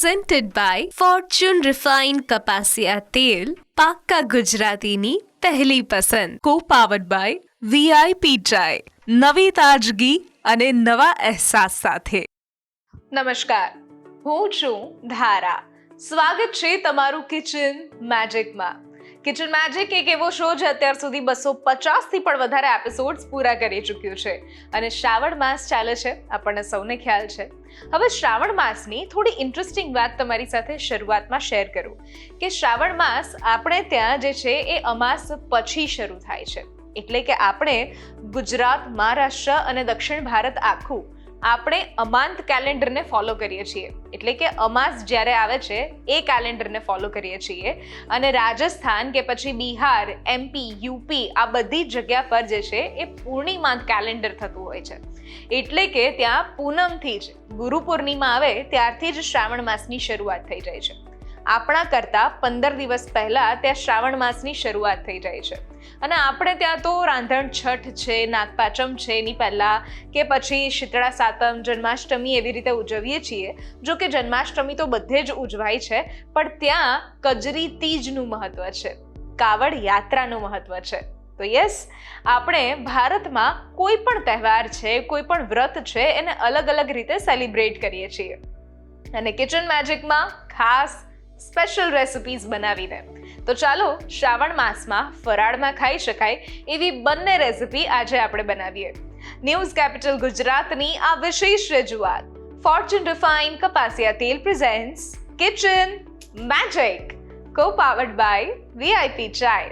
presented by Fortune Refined Kapasia Tel, પાક્કા ગુજરાતીની પહેલી પસંદ. Co-powered by VIP Chai, નવી તાજગી અને નવા અહેસાસ સાથે. નમસ્કાર, હું છું ધારા. સ્વાગત છે તમારું કિચન મેજિકમાં. કિચન મેજિક એક એવો શો જે અત્યાર સુધી 250થી પણ વધારે એપિસોડ્સ પૂરા કરી ચૂક્યું છે અને શ્રાવણ માસ ચાલે છે, આપણને સૌને ખ્યાલ છે. હવે શ્રાવણ માસની થોડી ઇન્ટરેસ્ટિંગ વાત તમારી સાથે શરૂઆતમાં શેર કરું કે શ્રાવણ માસ આપણે ત્યાં જે છે એ અમાસ પછી શરૂ થાય છે. એટલે કે આપણે ગુજરાત, મહારાષ્ટ્ર અને દક્ષિણ ભારત આખું આપણે અમાંત કેલેન્ડરને ફોલો કરીએ છીએ. એટલે કે અમાસ જ્યારે આવે છે એ કેલેન્ડરને ફોલો કરીએ છીએ. અને રાજસ્થાન કે પછી બિહાર, MP, UP આ બધી જગ્યા પર જે છે એ પૂર્ણિમાંત કેલેન્ડર થતું હોય છે. એટલે કે ત્યાં પૂનમથી જ ગુરુ પૂર્ણિમા આવે ત્યારથી જ શ્રાવણ માસની શરૂઆત થઈ જાય છે. આપણા કરતાં 15 દિવસ પહેલા ત્યાં શ્રાવણ માસની શરૂઆત થઈ જાય છે. અને આપણે ત્યાં તો રાંધણ છઠ છે, નાગપાંચમ છે એની પહેલાં કે પછી શીતળા સાતમ, જન્માષ્ટમી એવી રીતે ઉજવીએ છીએ. જો કે જન્માષ્ટમી તો બધે જ ઉજવાય છે, પણ ત્યાં કજરી તીજનું મહત્વ છે, કાવડ યાત્રાનું મહત્વ છે. તો યસ, આપણે ભારતમાં કોઈ પણ તહેવાર છે, કોઈ પણ વ્રત છે એને અલગ અલગ રીતે સેલિબ્રેટ કરીએ છીએ. અને કિચન મેજિકમાં ખાસ સ્પેશિયલ રેસિપીઝ બનાવીને તો ચાલો શ્રાવણ માસમાં ફરાળમાં ખાઈ શકાય એવી બંને રેસિપી આજે આપણે બનાવીએ. ન્યૂઝ કેપિટલ ગુજરાતની આ વિશેષ રજૂઆત ફોર્ચ્યુન રિફાઇન્ડ કપાસિયા તેલ presents kitchen magic, co-powered by VIP Chai.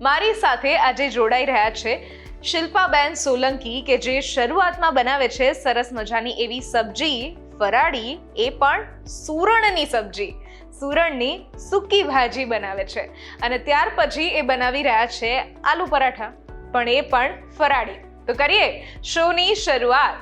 મારી સાથે આજે જોડાઈ રહ્યા છે શિલ્પાબેન સોલંકી કે જે શરૂઆતમાં બનાવે છે સરસ મજાની એવી સબ્જી, ફરાળી, એ પણ સુરણની સબ્જી, સુરણની સૂકી ભાજી બનાવે છે. અને ત્યાર પછી એ બનાવી રહ્યા છે આલુ પરાઠા, પણ એ પણ ફરાળી. તો કરીએ શોની શરૂઆત.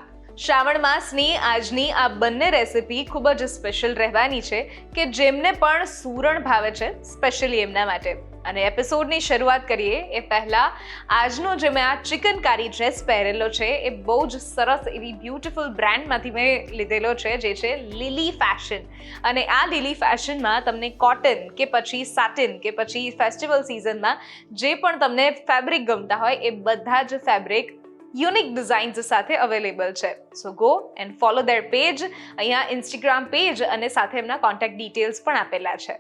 શ્રાવણ માસની આજની આ બંને રેસિપી ખૂબ જ સ્પેશિયલ રહેવાની છે કે જેમને પણ સુરણ ભાવે છે, સ્પેશિયલી એમના માટે. અને એપિસોડની શરૂઆત કરીએ એ પહેલાં આજનો જે મેં આ ચિકન કારી ડ્રેસ પહેરેલો છે એ બહુ જ સરસ એવી બ્યુટિફુલ બ્રાન્ડમાંથી મેં લીધેલો છે, જે છે લીલી ફેશન. અને આ લીલી ફેશનમાં તમને કોટન કે પછી સાટિન કે પછી ફેસ્ટિવલ સિઝનમાં જે પણ તમને ફેબ્રિક ગમતા હોય એ બધા જ ફેબ્રિક યુનિક ડિઝાઇન્સ સાથે અવેલેબલ છે. So go and follow their page. અહીંયા ઇન્સ્ટાગ્રામ પેજ અને સાથે એમના કોન્ટેક્ટ ડિટેલ્સ પણ આપેલા છે.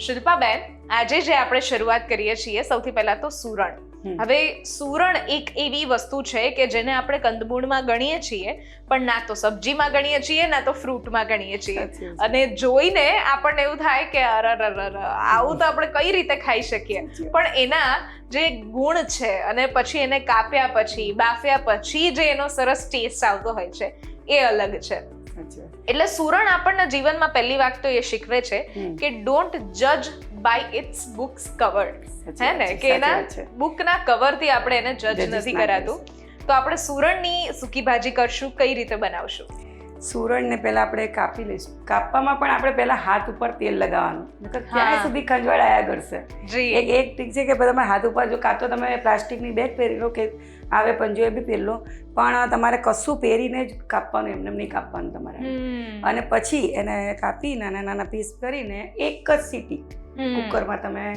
શિલ્પાબેન, આજે જે આપણે શરૂઆત કરીએ છીએ સૌથી પહેલા તો સુરણ. હવે સુરણ એક એવી વસ્તુ છે કે જેને આપણે કંદમૂળમાં ગણીએ છીએ, પણ ના તો સબ્જીમાં ગણીએ છીએ ના તો ફ્રૂટમાં ગણીએ છીએ. અને જોઈને આપણને એવું થાય કે આવું તો આપણે કઈ રીતે ખાઈ શકીએ, પણ એના જે ગુણ છે અને પછી એને કાપ્યા પછી, બાફ્યા પછી જે એનો સરસ ટેસ્ટ આવતો હોય છે એ અલગ છે. એટલે સુરણ આપણને જીવનમાં પહેલી વાત તો એ શીખવે છે કે ડોન્ટ જજ બાય ઇટ્સ બુક્સ કવર. હે ને, કે એના બુકના કવરથી આપણે એને જજ નથી કરાતું. તો આપણે સુરણની સૂકી ભાજી કરશું, કઈ રીતે બનાવશું? સુરણને પહેલા આપણે કાપી લઈશું. કાપવામાં પણ આપણે પહેલા હાથ ઉપર તેલ લગાવવાનું, ત્યાં સુધી ખંજવાળાયા કરશે. એક ઠીક છે કે તમારા હાથ ઉપર જો કાં તો તમે પ્લાસ્ટિકની બેગ પહેરી લો કે આવે પંજો એ બી પહેરી લો, પણ તમારે કશું પહેરીને જ કાપવાનું, એમને નહીં કાપવાનું તમારે. અને પછી એને કાપી નાના નાના પીસ કરીને એક જ સીટી કુકરમાં તમે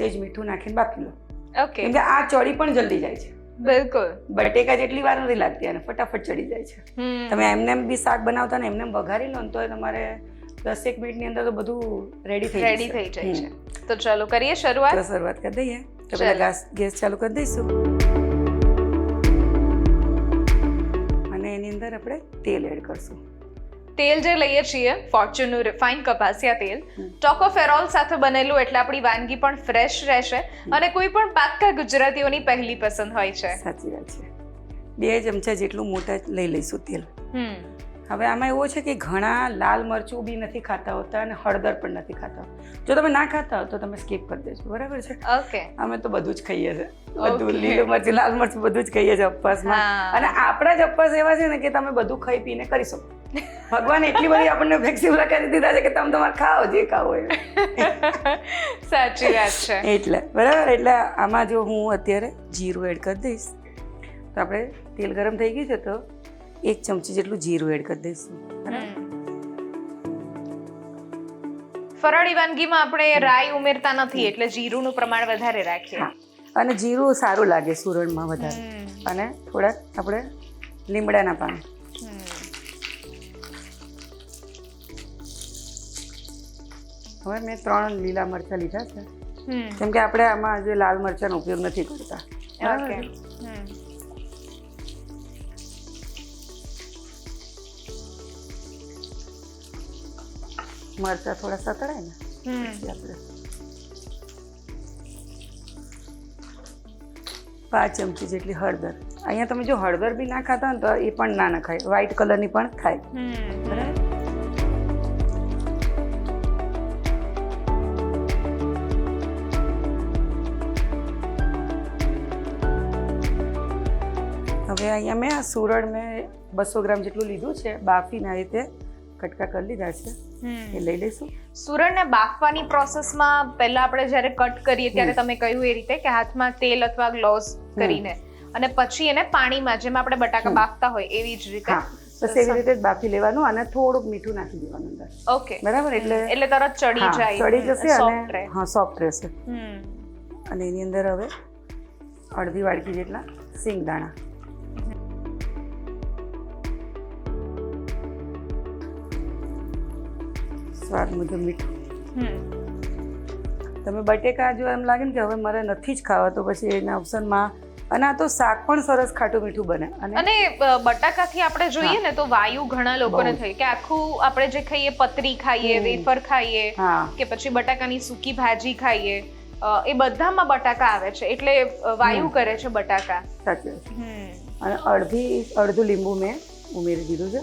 સેજ મીઠું નાખીને બાફી લો. કેમ કે આ ચડી પણ જલ્દી જાય છે. બિલકુલ, બટેકા જેટલી વાર નથી લાગતી અને ફટાફટ ચડી જાય છે. તમે એમને બી શાક બનાવતા ને એમને વઘારી લો ને તો તમારે 10 મિનિટની અંદર તો બધું રેડી થઈ જાય છે. તો ચાલો કરીએ શરૂઆત. શરૂઆત કરી દઈએ. તો પહેલા ગેસ ચાલુ કરી દઈશું અને એની અંદર આપણે તેલ એડ કરશું. તેલ જે લઈએ છીએ ફોર્ચ્યુનનું રિફાઇન્ડ કપાસિયા તેલ, ટોકોફેરોલ સાથે બનેલું, એટલે આપણી વાનગી પણ ફ્રેશ રહેશે અને કોઈ પણ પાક્કા ગુજરાતીઓની પહેલી પસંદ હોય છે. સાચી વાત છે. 2 ચમચા જેટલું મોટા લઈ લઈશું તેલ. હવે આમાં એવું છે કે ઘણા લાલ મરચું બી નથી ખાતા હોતા અને હળદર પણ નથી ખાતા. જો તમે ના ખાતા હો તો તમે સ્કીપ કરી દેજો, બરાબર છે? ઓકે. અમે તો બધું જ ખાઈએ છીએ, બધું લીલું મરચું, લાલ મરચું બધું જ ખાઈએ છીએ ઉપવાસમાં. અને આપણા જ ઉપવાસ એવા છે ને કે તમે બધું ખાઈ પીને કરી શકો. ભગવાન એટલી બધી આપણને ફ્લેક્સિબલ કરી દીધા છે કે તમે તમારે ખાઓ જે ખાઓ એ. સાચી વાત છે. એટલે બરાબર. એટલે આમાં જો હું અત્યારે જીરું એડ કરી દઈશ તો આપણે તેલ ગરમ થઈ ગયું છે તો 1 ચમચી જેટલું જીરું એડ કરી દઈશું. ફરાળી વાનગીમાં આપણે રાઈ ઉમેરતા નથી એટલે જીરુંનું પ્રમાણ વધારે રાખીએ. હા, અને જીરું સારું લાગે સુરણમાં વધારે. અને થોડાક આપણે લીમડાના પાન. હવે મેં 3 લીલા મરચાં લીધા છે, કેમ કે આપણે આમાં જે લાલ મરચાંનો ઉપયોગ નથી કરતા. ઓકે. મરચાં થોડા સતળાય ને પછી આપણે 5 ચમચી જેટલી હળદર. અહીંયા તમે જો હળદર બી ના ખાતા હોય તો એ પણ ના નખાય, વ્હાઈટ કલરની પણ થાય. બરાબર. હવે અહીંયા મેં આ સુરણ મેં 200 ગ્રામ જેટલું લીધું છે, બાફીને આ રીતે કટકા કરી લીધા છે, એ લઈ લઈશું. સુરણને બાફવાની પ્રોસેસમાં પહેલા આપણે જ્યારે કટ કરીએ ત્યારે તમે કહ્યું એ રીતે કે હાથમાં તેલ અથવા ગ્લોવ્સ કરીને અને પછી એને પાણીમાં જેમ આપણે બટાકા બાફતા હોય એવી જ રીતે. હા, બસ એવી રીતે જ બાફી લેવાનું અને થોડુંક મીઠું નાખી દેવાનું અંદર. ઓકે, બરાબર. એટલે તરત ચડી જાય, ચડી જશે soft અને રહે. હા, સોફ્ટ રહેશે. અને એની અંદર હવે અડધી વાડકી જેટલા સિંગદાણા, સ્વાદ મુજબ મીઠું. તમે બટેકા જો એમ લાગે ને કે હવે મારે નથી જ ખાવા તો પછી એના ઓપ્શનમાં, અને આ તો શાક પણ સરસ ખાટું મીઠું બને. અને બટાકાથી આપણે જોઈએ ને તો વાયુ ઘણા લોકોને થઈ કે આખું આપણે જે ખાઈએ પતરી ખાઈએ, વેફર ખાઈએ કે પછી બટાકાની સૂકી ભાજી ખાઈએ, એ બધામાં બટાકા આવે છે એટલે વાયુ કરે છે બટાકા. સાચી વાત. અને અડધું લીંબુ મેં ઉમેરી દીધું છે.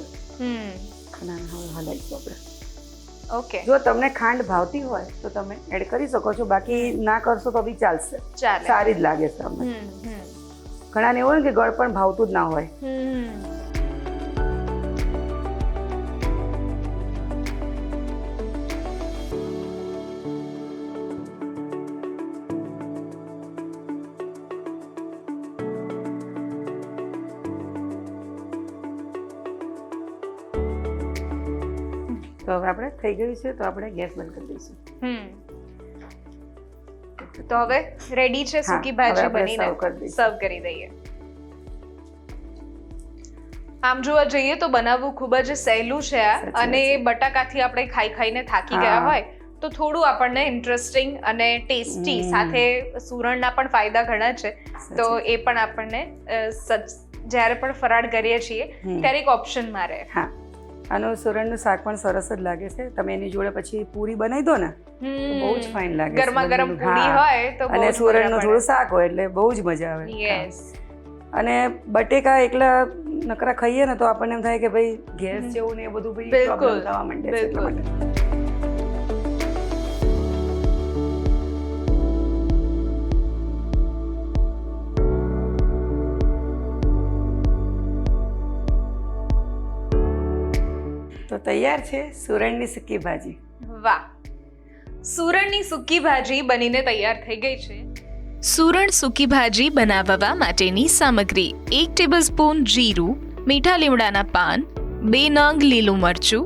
અને હવે હલાવીશું આપણે. ઓકે, જો તમને ખાંડ ભાવતી હોય તો તમે એડ કરી શકો છો, બાકી ના કરશો તો બી ચાલશે, સારી જ લાગે છે અમને. ઘણાને એવું હોય કે ગળ પણ ભાવતું જ ના હોય. તો હવે આપણે થઈ ગયું છે તો આપણે ગેસ બંધ કરી દઈશું. તો હવે રેડી છે સૂકી ભાજી બનીને, સર્વ કરી દઈએ. આમ જોવા જઈએ તો બનાવવું ખૂબ જ સહેલું છે આ, અને બટાકાથી આપણે ખાઈને થાકી ગયા હોય તો થોડું આપણને ઇન્ટરેસ્ટિંગ અને ટેસ્ટી, સાથે સુરણના પણ ફાયદા ઘણા છે તો એ પણ આપણને જ્યારે પણ ફરાળ કરીએ છીએ ત્યારે એક ઓપ્શનમાં રહે. હા, આનું સુરણનું શાક પણ સરસ જ લાગે છે. તમે એની જોડે પછી પૂરી બનાવી દો ને બહુ જ ફાઇન લાગે. ગરમા ગરમ પૂરી હોય તો અને સુરણનું થોડું શાક હોય એટલે બહુ જ મજા આવે. યસ. અને બટેકા એકલા નકરા ખાઈએ ને તો આપણને એમ થાય કે ભાઈ ગેસ જેવું ને એ બધું ભાઈ પ્રોબ્લેમ થવા માંડે છે. એટલા માટે તો તૈયાર છે સુરણની સૂકી ભાજી. વાહ, સુરણની સૂકી ભાજી બનીને તૈયાર થઈ ગઈ છે. સુરણ સૂકી ભાજી બનાવવા માટેની સામગ્રી: 1 ટેબલસ્પૂન જીરું, મીઠા લીમડાના પાન, 2 નંગ લીલું મરચું,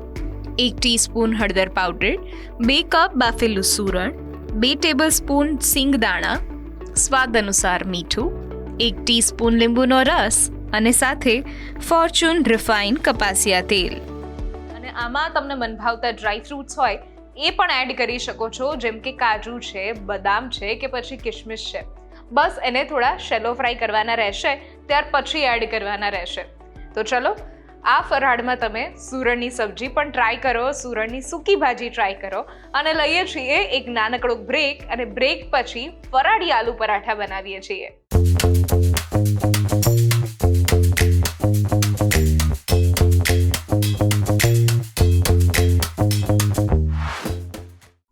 1 ટીસ્પૂન હળદર પાવડર, 2 કપ બાફેલું સુરણ, 2 ટેબલસ્પૂન સિંગદાણા, સ્વાદ અનુસાર મીઠું, 1 ટીસ્પૂન લીંબુનો રસ અને સાથે ફોર્ચ્યુન રિફાઇન કપાસિયા તેલ. આમાં તમને મનભાવતા ડ્રાય ફ્રૂટ્સ હોય એ પણ એડ કરી શકો છો, જેમ કે કાજુ છે, બદામ છે કે પછી કિશમિશ છે. બસ એને થોડા શેલો ફ્રાય કરવાના રહેશે, ત્યાર પછી એડ કરવાના રહેશે. તો ચલો, આ ફરાળમાં તમે સુરણની સબ્જી પણ ટ્રાય કરો, સુરણની સૂકી ભાજી ટ્રાય કરો, અને લઈએ છીએ એક નાનકડો બ્રેક, અને બ્રેક પછી ફરાળી આલુ પરાઠા બનાવીએ છીએ.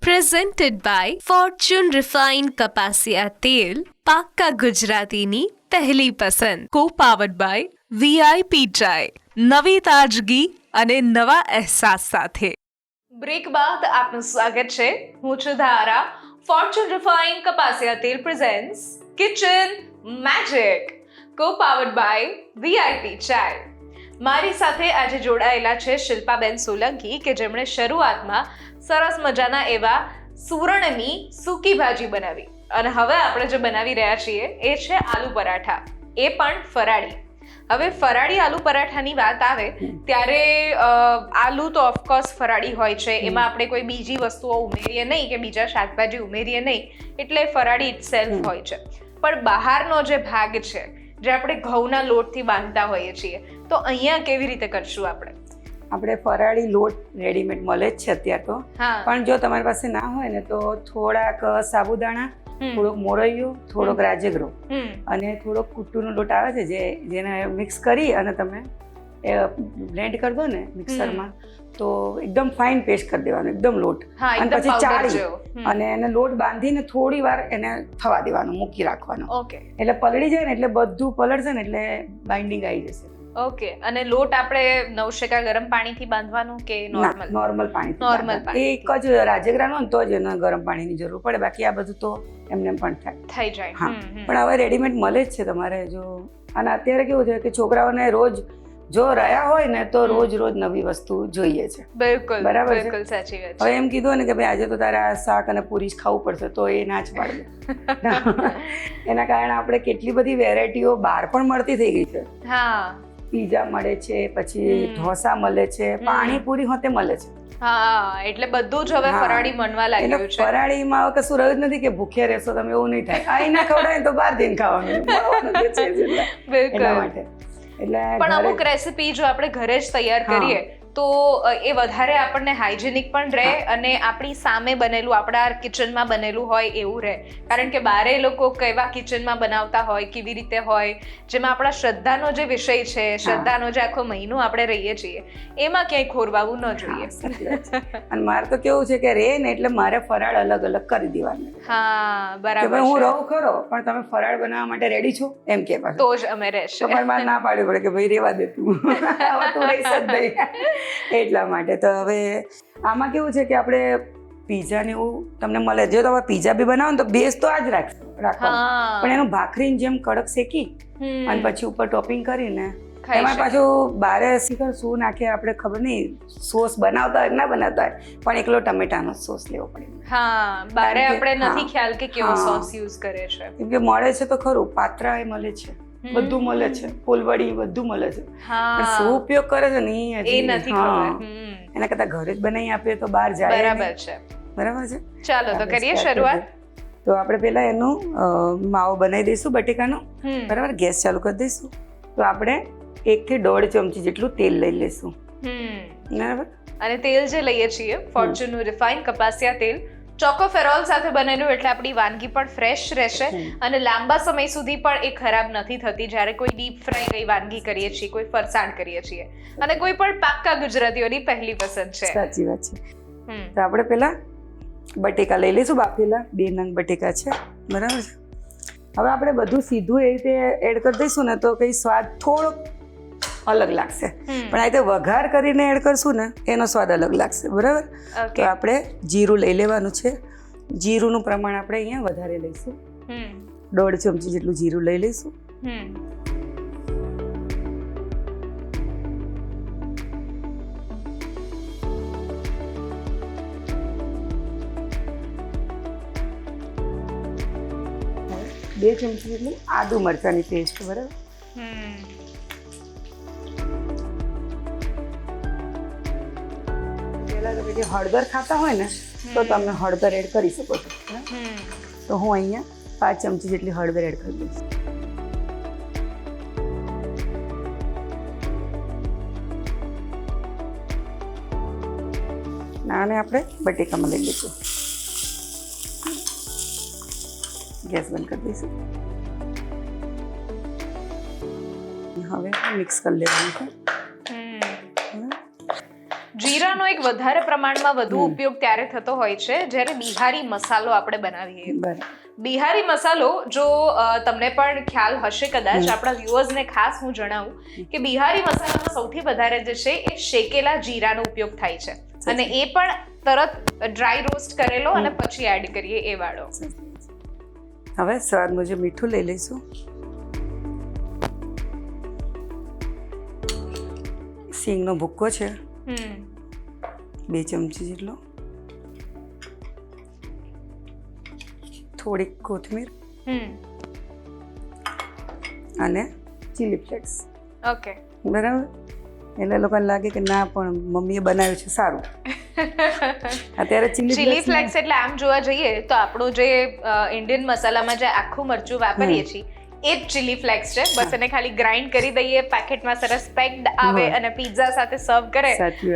Presented by Fortune Refined કપાસિયા તેલ, પાક્કા ગુજરાતીની પહેલી પસંદ. Co-powered by VIP ચાય, નવી તાજગી અને નવા અહેસાસ સાથે. બ્રેક બાદ આપનું સ્વાગત છે. હું છું ધારા. ફોર્ચ્યુન રિફાઇન્ડ કપાસિયા તેલ presents kitchen magic, co-powered by VIP ચાય. મારી સાથે આજે જોડાયેલા છે શિલ્પાબેન સોલંકી, કે જેમણે શરૂઆતમાં સરસ મજાના એવા સુરણની સૂકી ભાજી બનાવી. અને હવે આપણે જે બનાવી રહ્યા છીએ એ છે આલુ પરાઠા, એ પણ ફરાળી. હવે ફરાળી આલુ પરાઠાની વાત આવે ત્યારે આલુ તો ઓફકોર્સ ફરાળી હોય છે, એમાં આપણે કોઈ બીજી વસ્તુઓ ઉમેરીએ નહીં કે બીજા શાકભાજી ઉમેરીએ નહીં, એટલે ફરાળી ઇટસેલ્ફ હોય છે. પણ બહારનો જે ભાગ છે, જે આપણે ઘઉંના લોટથી બાંધતા હોઈએ છીએ, તો અહીંયા કેવી રીતે કરશું આપણે ફરાળી લોટ રેડીમેડ મળે જ છે અત્યારે તો. પણ જો તમારી પાસે ના હોય ને તો થોડાક સાબુદાણા, થોડોક મોરૈયો, થોડોક રાજગરો અને થોડોક કુટ્ટુનો લોટ આવે છે જેને મિક્સ કરી અને તમે બ્લેન્ડ કરી દો ને મિક્સરમાં, તો એકદમ ફાઇન પેસ્ટ કરી દેવાનો, એકદમ લોટ. અને પછી ચાળી અને એને લોટ બાંધીને થોડી વાર એને થવા દેવાનું, મૂકી રાખવાનો. એટલે પલળી જાય ને એટલે બધું પલળશે ને એટલે બાઇન્ડિંગ આવી જશે. ઓકે. અને લોટ આપણે નવશેકા ગરમ પાણીથી બાંધવાનું કે નોર્મલ પાણી? નોર્મલ પાણી. એક જ રાજગરાનો તો જ એને ગરમ પાણીની જરૂર પડે, બાકી આ બધું તો એમને પણ થઈ જાય. હા, પણ હવે રેડીમેડ મળે જ છે તમારે. જો અને અત્યારે કેવું છે કે છોકરાઓને રોજ જો રહ્યા હોય ને તો રોજ નવી વસ્તુ જોઈએ છે. બિલકુલ, બરાબર, બિલકુલ સાચી વાત. હવે એમ કીધું ને કે ભાઈ આજે તો તારા શાક અને પૂરી જ ખાવું પડશે, તો એ ના જ પાડે. એના કારણે આપણે કેટલી બધી વેરાયટીઓ બહાર પણ મળતી થઈ ગઈ છે. હા, પીઝા મળે છે, પછી ઢોસા મળે છે, પાણીપુરી હોતે મળે છે. હા, એટલે બધું જ હવે ફરાળી બનવા લાગ્યું છે. ફરાળીમાં કશું રહ્યું જ નથી કે ભૂખ્યા રહેશો તમે, એવું નહીં થાય. આ ના ખવડાય તો બહાર જઈને ખાવાનું. બિલકુલ. એટલે પણ અમુક રેસીપી જો આપણે ઘરે જ તૈયાર કરીએ તો એ વધારે આપણને હાઇજેનિક પણ રહે અને આપણી સામે બનેલું, આપણા કિચનમાં બનેલું હોય એવું રહે. કારણ કે બારે લોકો કેવા કિચનમાં બનાવતા હોય, કેવી રીતે હોય, જેમાં આપણા શ્રદ્ધાનો જે વિષય છે, શ્રદ્ધાનો જે આખો મહિનો આપણે રહીએ છીએ, એમાં ક્યાંય ખોરવાવું ન જોઈએ. અને મારે તો કેવું છે કે રે ને એટલે મારે ફરાળ અલગ અલગ કરી દેવાનું. હા, બરાબર. હું રહું ખરો, પણ તમે ફરાળ બનાવવા માટે રેડી છો એમ કે તો જ અમે રહેશે. પણ મારે ના પાડવી પડે કે ભાઈ રેવા દે તું, હવે તું રહીશ જ નહીં. એટલા માટે તો હવે આમાં કેવું છે કે આપણે પીઝા ને એવું તમને મળે. જો તમે પીઝા બી બનાવો ને તો બેઝ તો આ જ રાખવાનો, પણ એનું ભાખરીની જેમ કડક શેકી અને પછી ઉપર ટોપિંગ કરીને એમાં પાછું બારે શીખર શું નાખે આપણે ખબર નહીં, સોસ બનાવતા હોય ના બનાવતા હોય, પણ એકલો ટમેટાનો સોસ લેવો પડે. હા, બારે આપણે નથી ખ્યાલ કે કેવો સોસ યુઝ કરે છે. કેમ કે મળે છે તો ખરું, પાત્રા એ મળે છે, બધું મળે છે, ફૂલવડી બધું મળે છે, પણ શું ઉપયોગ કરે છે ને એ નથી ખબર. એના કરતા ઘરે જ બનાવી આપીએ તો બહાર જાય. બરાબર છે, બરાબર છે. ચાલો તો કરીએ શરૂઆત. તો આપણે પેલા એનું માવો બનાવી દઈશું બટેકાનો. બરાબર, ગેસ ચાલુ કરી દઈશું. તો આપણે 1 થી 1.5 ચમચી જેટલું તેલ લઈ લઈશું. બરાબર. અને તેલ જે લઈએ છીએ ફોર્ચ્યુનનું રિફાઇન્ડ કપાસિયા તેલ, ચોકોફેરોલ સાથે બનેલું, એટલે આપણી વાનગી પણ ફ્રેશ રહેશે અને લાંબા સમય સુધી પણ એ ખરાબ નથી થતી. જ્યારે કોઈ ડીપ ફ્રાય કઈ વાનગી કરીએ છીએ, કોઈ ફરસાણ કરીએ છીએ, અને કોઈ પણ પાક્કા ગુજરાતીઓની પહેલી પસંદ છે. સાચી વાત છે. તો આપણે પેલા બટેકા લઈ લઈશું, બાફેલા 2 નંગ બટેકા છે. બરાબર છે. હવે આપણે બધું સીધું એ રીતે એડ કરી દઈશું ને તો કઈ સ્વાદ થોડોક અલગ લાગશે, પણ આ રીતે વઘાર કરીને એડ કરશું ને એનો સ્વાદ અલગ લાગશે. બરાબર. તો આપણે જીરું લઈ લેવાનું છે. જીરુંનું પ્રમાણ આપણે અહીંયા વધારે લઈશું, 1.5 ચમચી જેટલું જીરું લઈ લઈશું. બે ચમચી જેટલી આદુ મરચાંની પેસ્ટ. બરાબર. જે હળદર ખાતા હોય ને તો તમે હળદર એડ કરી શકો છો. તો હું અહીંયા 5 ચમચી જેટલી હળદર એડ કરી દઈશ. આને આપણે બટેકામાં લઈ લઈશું. ગેસ બંધ કરી દઈશું. હવે મિક્સ કરી લેવાનું છે. જીરાનો એક વધારે પ્રમાણમાં વધુ ઉપયોગ ત્યારે થતો હોય છે જ્યારે બિહારી મસાલો આપણે બનાવીએ. બિહારી મસાલો, જો તમને પણ ખ્યાલ હશે કદાચ, આપણા વ્યુઅર્સને ખાસ હું જણાવું કે બિહારી મસાલામાં સૌથી વધારે જે છે એ શેકેલા જીરાનો ઉપયોગ થાય છે, અને એ પણ તરત ડ્રાય રોસ્ટ કરેલો અને પછી એડ કરીએ એ વાળો. હવે સ્વાદ મુજબ મીઠું લઈ લઈશું. સિંગનો ભૂક્કો છે 2 ચમચી જેટલો. થોડીક કોથમીર હમ અને ચીલી ફ્લેક્સ. ઓકે. બરાબર. એટલે લોકોને લાગે કે ના પણ મમ્મીએ બનાવ્યું છે સારું. અત્યારે ચીલી ફ્લેક્સ એટલે આમ જોવા જઈએ તો આપણું જે ઇન્ડિયન મસાલામાં જે આખું મરચું વાપરીએ છીએ એ જ ચીલી ફ્લેક્સ છે. બસ એને ખાલી ગ્રાઇન્ડ કરી દઈએ, પેકેટમાં સરસ પેક્ડ આવે અને પિઝા સાથે સર્વ કરે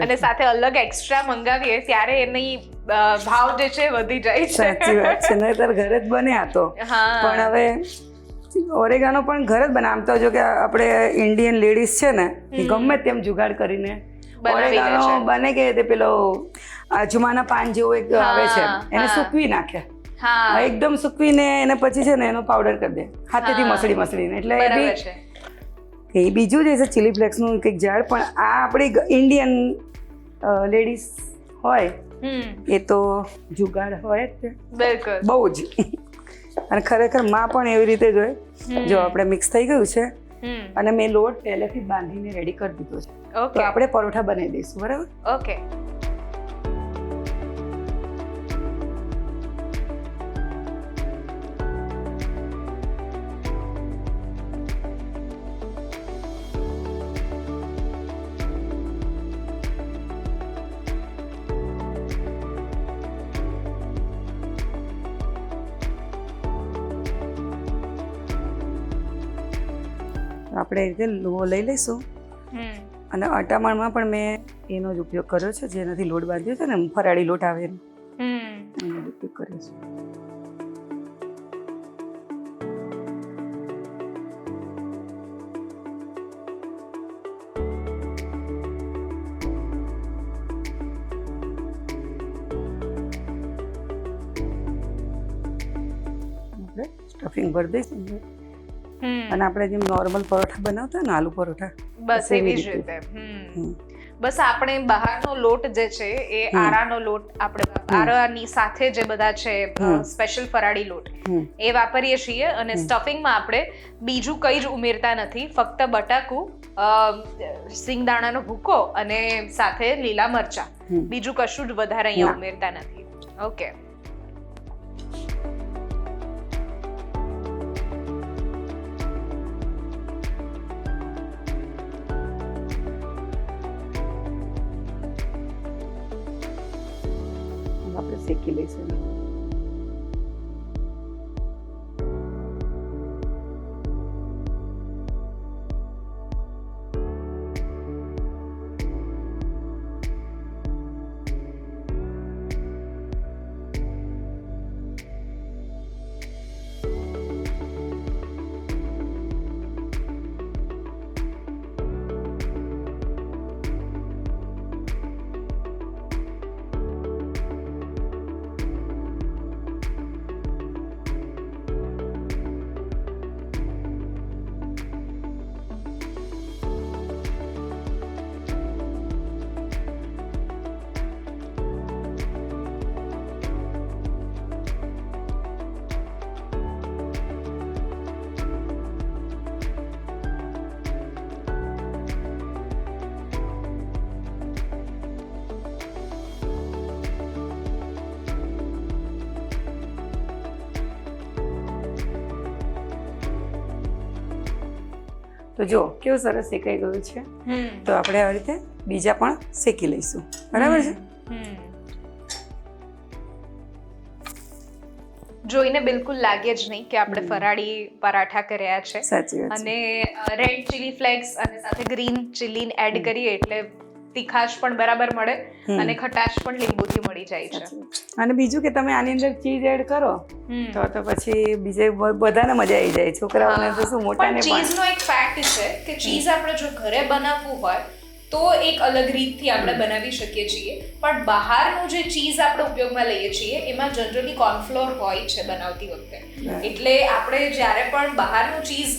અને સાથે અલગ એક્સ્ટ્રા મંગાવીએ ત્યારે એની ભાવ જે છે વધી જાય છે. સાચી વાત છે. નહીંતર ઘરે જ બને આ તો. પણ હવે ઓરેગાનો પણ ઘરે જ બને. આમ તો જો કે આપણે ઇન્ડિયન લેડીઝ છે ને એ ગમે તેમ જુગાડ કરીને ઓરેગાનો બને કે તે પેલો અજમાના પાન જેવો એક આવે છે એને સૂકવી નાખે. એકદમ સૂકવીને એને પછી છે ને એનો પાવડર કરી દે હાથેથી મસળીને. એટલે એ બીજું જે છે ચીલી ફ્લેક્સનું કંઈક ઝાડ. પણ આ આપણી ઇન્ડિયન લેડીઝ હોય એ તો જુગાડ હોય જ બહુ જ. અને ખરેખર માં પણ એવી રીતે જ હોય. જો આપણે મિક્સ થઈ ગયું છે અને મેં લોટ પહેલેથી બાંધીને રેડી કરી દીધો છે. તો આપણે પરોઠા બનાવી દઈશું. બરાબર. ઓકે. આપણે એ રીતે લોહો લઈ લઈશું અને અટામણમાં પણ મેં એનો જ ઉપયોગ કર્યો છે, જેનાથી લોટ બાંધ્યો છે ને ફરાળી લોટ આવે એનો ઉપયોગ કર્યો છે. આપણે સ્ટફિંગ ભરી દઈશું અને આપણે જેમ નોર્મલ પરોઠા બનાવતા ને આલુ પરોઠા બસ એવી જ રીતે. બસ આપણે બહારનો લોટ જે છે એ આરાનો લોટ આપણે આરાની સાથે જે બધા છે સ્પેશિયલ ફરાળી લોટ એ વાપરીએ છીએ અને સ્ટફિંગમાં આપણે બીજું કંઈ જ ઉમેરતા નથી, ફક્ત બટાકું, સિંગદાણાનો ભૂકો અને સાથે લીલા મરચા, બીજું કશું જ વધારે અહીંયા ઉમેરતા નથી. ઓકે. આપણે શેકી લઈશું. તો જો કેવું સરસ શેકાઈ ગયું છે. તો આપણે આવી રીતે બીજા પણ શેકી લઈશું. બરાબર છે. જોઈને બિલકુલ લાગે જ નહીં કે આપણે ફરાળી પરાઠા કર્યા છે. સાચી વાત. અને રેડ ચીલી ફ્લેક્સ અને સાથે ગ્રીન ચીલી એડ કરીએ એટલે તીખાશ પણ બરાબર મળે અને ખટાશ પણ લીંબુથી મળી જાય છે. અને બીજું કે તમે આની અંદર ચીઝ એડ કરો તો પછી બીજે બધાને મજા આવી જાય. છોકરાઓને તો શું, મોટાને પણ. ચીઝનો એક ફેક્ટ છે કે ચીઝ આપણે જો ઘરે બનાવવું હોય તો એક અલગ રીતથી આપણે બનાવી શકીએ છીએ, પણ બહારનું જે ચીઝ આપણે ઉપયોગમાં લઈએ છીએ એમાં જનરલી કોર્નફ્લોર હોય છે બનાવતી વખતે. એટલે આપણે જ્યારે પણ બહારનું ચીઝ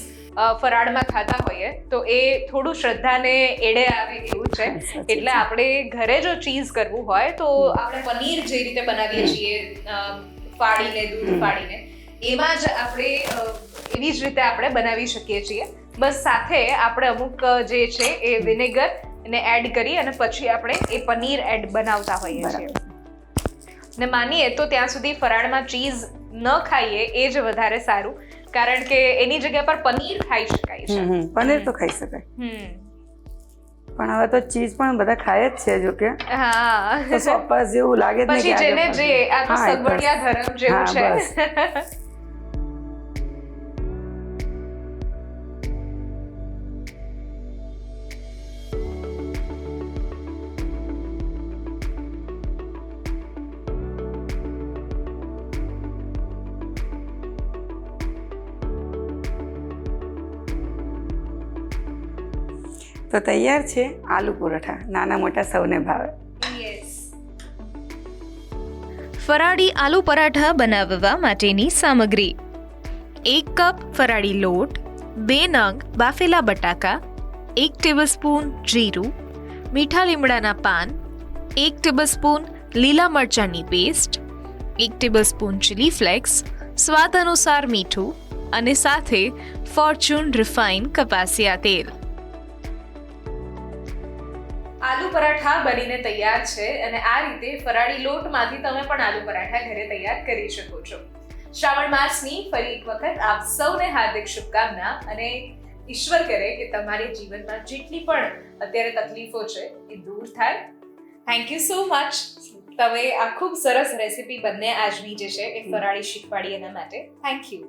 ફરાળમાં ખાતા હોઈએ તો એ થોડું શ્રદ્ધાને એડે આવે એવું છે. એટલે આપણે ઘરે જો ચીઝ કરવું હોય તો આપણે પનીર જે રીતે બનાવીએ છીએ ફાડીને, દૂધ ફાડીને, એમાં જ આપણે એવી જ રીતે આપણે બનાવી શકીએ છીએ. બસ સાથે આપણે અમુક જે છે એ વિનેગર ને એડ કરી અને પછી આપણે એ પનીર એડ બનાવતા હોઈએ છીએ. ને માનીએ તો ત્યાં સુધી ફરાળમાં ચીઝ ન ખાઈએ એ જ વધારે સારું, કારણ કે એની જગ્યા પર પનીર ખાઈ શકાય છે. પનીર તો ખાઈ શકાય, હમ. પણ હવે તો ચીઝ પણ બધા ખાય જ છે. જો કે હા, તો સોપાસ જેવું લાગે જ નહીં પછી કે જેને આજે જે આ તો હા, બસ. સગવડિયા ધર્મ જેવું હા, છે. તો તૈયાર છે આલુ પરોઠા, નાના મોટા સૌને ભાવે. ફરાળી આલુ પરાઠા બનાવવા માટેની સામગ્રી: 1 કપ ફરાળી લોટ, 2 નંગ બાફેલા બટાકા, 1 ટેબલસ્પૂન જીરું, મીઠા લીમડાના પાન, 1 ટેબલસ્પૂન લીલા મરચાંની પેસ્ટ, 1 ટેબલસ્પૂન ચીલી ફ્લેક્સ, સ્વાદ અનુસાર મીઠું અને સાથે ફોર્ચ્યુન રિફાઇન કપાસિયા તેલ. આલુ પરાઠા બનીને તૈયાર છે અને આ રીતે ફરાળી લોટમાંથી તમે પણ આલુ પરાઠા ઘરે તૈયાર કરી શકો છો. શ્રાવણ માસની ફરી એક વખત આપ સૌને હાર્દિક શુભકામના, અને ઈશ્વર કરે કે તમારી જીવનમાં જેટલી પણ અત્યારે તકલીફો છે એ દૂર થાય. Thank you so much. તમે આ ખૂબ સરસ રેસીપી બંને આજની જે છે એ ફરાળી શીખવાડી એના માટે થેન્ક યુ.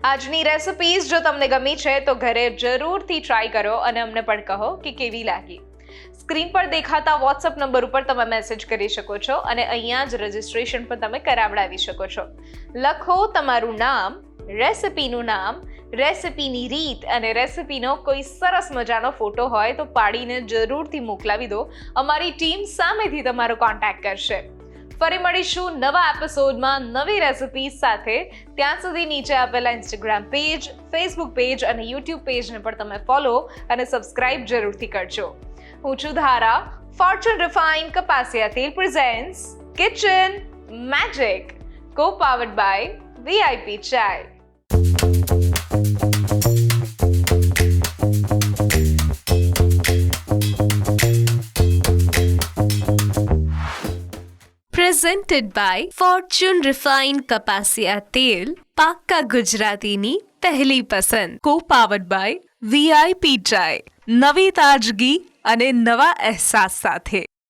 આજની રેસિપીઝ જો તમને ગમી છે તો ઘરે જરૂરથી ટ્રાય કરો અને અમને પણ કહો કે કેવી લાગી. સ્ક્રીન પર દેખાતા વોટ્સઅપ નંબર ઉપર તમે મેસેજ કરી શકો છો અને અહીંયા જ રજિસ્ટ્રેશન પણ તમે કરાવડાવી શકો છો. લખો તમારું નામ, રેસિપીનું નામ, રેસિપીની રીત અને રેસિપીનો કોઈ સરસ મજાનો ફોટો હોય તો પાડીને જરૂરથી મોકલાવી દો. અમારી ટીમ સામેથી તમારો કોન્ટેક્ટ કરશે. ફરી મળીશું નવા એપિસોડમાં નવી રેસિપીઝ સાથે. ત્યાં સુધી નીચે આપેલા ઇન્સ્ટાગ્રામ પેજ, ફેસબુક પેજ અને યુટ્યુબ પેજને પણ તમે ફોલો અને સબસ્ક્રાઇબ જરૂરથી કરજો. હું છું ધારા. ફોર્ચ્યુન રિફાઇન કપાસિયા તેલ presents kitchen magic, co powered by VIP ચાય. Presented by Fortune Refined કપાસિયા તેલ, પાક્કા ગુજરાતીની પહેલી પસંદ. Co-powered by VIP ચાય, નવી તાજગી અને નવા અહેસાસ સાથે.